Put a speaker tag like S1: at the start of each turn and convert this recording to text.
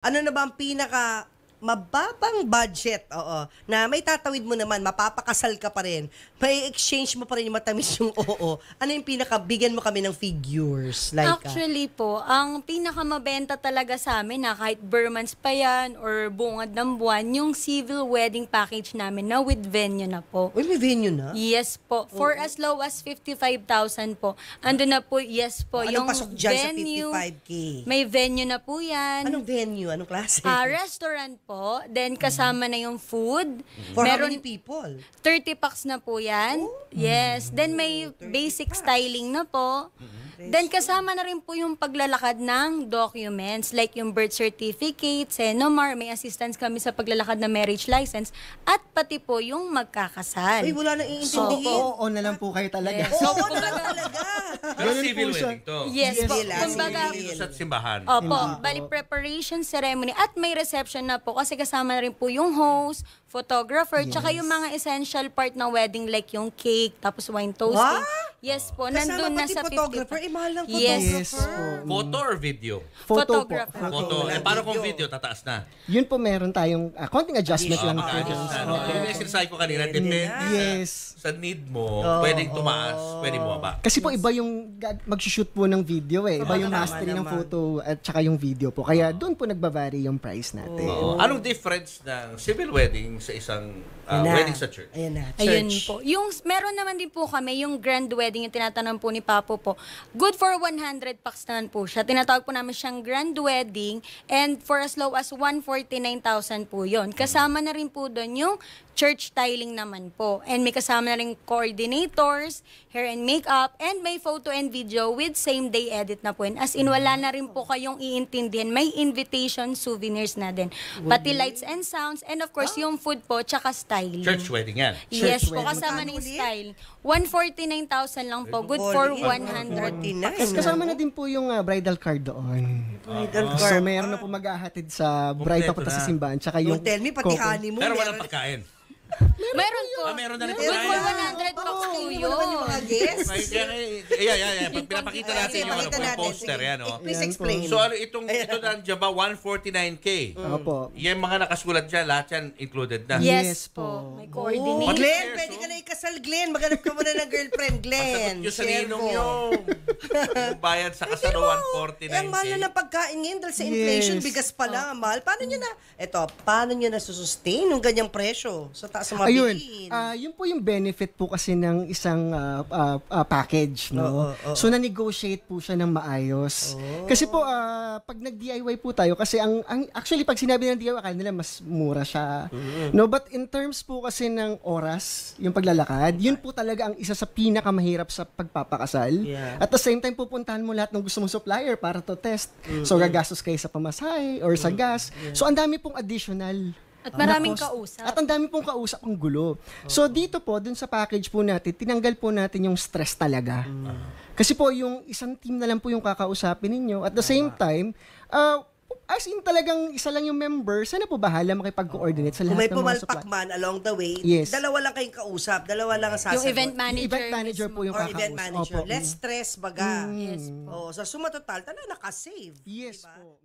S1: Ano na ba ang pinaka mababang budget, na may tatawid mo naman, mapapakasal ka pa rin, may exchange mo pa rin yung matamis yung oo. Ano yung pinaka, bigyan mo kami ng figures? Like,
S2: Actually po, ang pinakamabenta talaga sa amin na kahit Burmans pa yan or bungad ng buwan, yung civil wedding package namin na with venue na po.
S1: uy, may venue na?
S2: Yes po. For as low as 55,000 po. Ando na po, yes po.
S1: Anong
S2: yung
S1: pasok dyan
S2: venue,
S1: sa 55K?
S2: may venue na po yan.
S1: Anong venue? Anong klase?
S2: Restaurant po. Then kasama na yung food.
S1: For how many people?
S2: 30 packs na po yan. Yes. Then may basic styling na po. Then kasama na rin po yung paglalakad ng documents like yung birth certificate, Senomar, may assistance kami sa paglalakad ng marriage license at pati po yung magkakasal.
S1: Uy, wala nang
S3: So,
S1: iintindihin.
S3: oo na lang po kayo talaga.
S2: Yes.
S1: Oo na talaga.
S4: Pero
S3: Ganun
S4: civil
S3: po siya.
S4: wedding to.
S2: Yes, po.
S1: Civil,
S2: Kumbaga,
S1: civil.
S4: Sa simbahan.
S2: opo, bali preparation ceremony at may reception na po kasi kasama na rin po yung host, photographer, tsaka yung mga essential part ng wedding like yung cake, tapos wine toasting.
S1: Wow!
S2: Yes po,
S1: Kasama
S2: nandun na
S1: pati
S2: sa 50
S1: photographer, mahal ng
S2: Yes.
S3: Yes
S1: photographer.
S3: po.
S4: Photo or video?
S3: Photo po.
S2: Photographer.
S4: Photo. Eh, paano kung video, tataas na?
S3: Yun po meron tayong konting adjustment lang po.
S4: Makaayos na. No? Yung exercise ko kanina, depende
S3: Yes.
S4: sa need mo, pwedeng tumaas, pwedeng bumaba.
S3: Kasi po iba yung mag-shoot po ng video eh. Iba yung mastering ng photo at saka yung video po. Kaya doon po nagbabari yung price natin.
S4: Anong difference ng civil wedding sa isang
S1: Ayan na.
S4: wedding sa church?
S1: Ayan na,
S2: Ayun
S1: church.
S2: po. Yung, meron naman din po kami, yung grand wedding, yung tinatanong po ni Papo po. Good for 100 packs naman po siya. Tinatawag po namin siyang grand wedding and for as low as 149,000 po yon. Kasama na rin po doon yung church styling naman po. And may kasama na rin coordinators, hair and makeup, and may photo and video with same day edit na po. And as in, wala na rin po kayong iintindihan. May invitation souvenirs na din. Pati lights and sounds, and of course, yung food po, tsaka styling.
S4: Church wedding yan.
S2: Yes
S3: Church
S2: po,
S3: wedding.
S2: kasama na yung
S1: Magkano
S2: style. 149,000 lang po. Good for 100.
S1: 49.
S3: Tapos kasama na din po yung bridal card doon.
S1: Bridal
S3: So
S1: card.
S3: mayroon na po maghahatid sa bride
S4: Kompleto
S3: papunta sa
S4: na.
S3: simbahan. Tsaka yung
S1: Don't tell me, pati
S3: couple.
S1: honeymoon.
S4: Pero walang pagkain.
S2: Meron po.
S4: Meron na rin
S2: Good for
S4: pagkain.
S2: 100 bucks po
S1: Hindi mo naman yung mga
S2: yun.
S1: guests.
S4: Pag pinapakita natin yung
S1: Pakita natin.
S4: poster,
S1: Sige.
S4: yan, oh.
S1: Please
S3: Yan po.
S1: explain.
S4: So, ano ito nandiyan ba? 149K.
S3: Opo.
S4: Yung mga nakasulat dyan, lahat yan included na.
S3: Yes
S2: Yes
S3: po.
S2: po. May
S1: Oh,
S2: coordinator.
S1: Glenn, pwede ka na ikasal, Glenn. Maghanap ka muna ng girlfriend, Glenn.
S4: Sagot yung sa
S1: Share
S4: ninong
S1: mo.
S4: yung bayad sa kasalo
S1: Eh, ang mahal
S4: 149K.
S1: na ng pagkain ngayon dahil sa inflation,
S3: Yes.
S1: bigas pala, mahal. Paano nyo na susustain yung ganyang presyo sa taas ng mga
S3: Ayun.
S1: bilihin?
S3: Yun po yung benefit po kasi ng isang package, no? So na-negotiate po siya ng maayos. Kasi po pag nag-DIY po tayo kasi actually pag sinabi ng DIY akala nila mas mura siya. No, but in terms po kasi ng oras, yung paglalakad, yun po talaga ang isa sa pinakamahirap sa pagpapakasal.
S1: Yeah.
S3: At the same time pupuntahan mo lahat ng gusto mong supplier para to test. So gagastos kayo sa pamasahe or sa gas. So ang dami pong additional
S2: At maraming
S3: na cost.
S2: kausap.
S3: At ang dami pong kausap, ang gulo. So dito po, dun sa package po natin, tinanggal po natin yung stress talaga. Kasi po, yung isang team na lang po yung kakausapin ninyo. At the same time, as in talagang isa lang yung member, sana po bahala makipag-coordinate sa
S1: Kung
S3: lahat
S1: may
S3: ng mga
S1: pumalpak
S3: supply.
S1: man along the way,
S3: Yes.
S1: dalawa lang kayong kausap, dalawa lang ang sasagot.
S2: Yung event manager.
S3: Event manager po yung
S1: Or
S3: kakausap.
S1: event manager.
S3: Opo.
S1: Less stress baga.
S2: Yes po.
S1: Sa suma total, talaga nakasave.
S3: Yes
S1: Diba?
S3: po.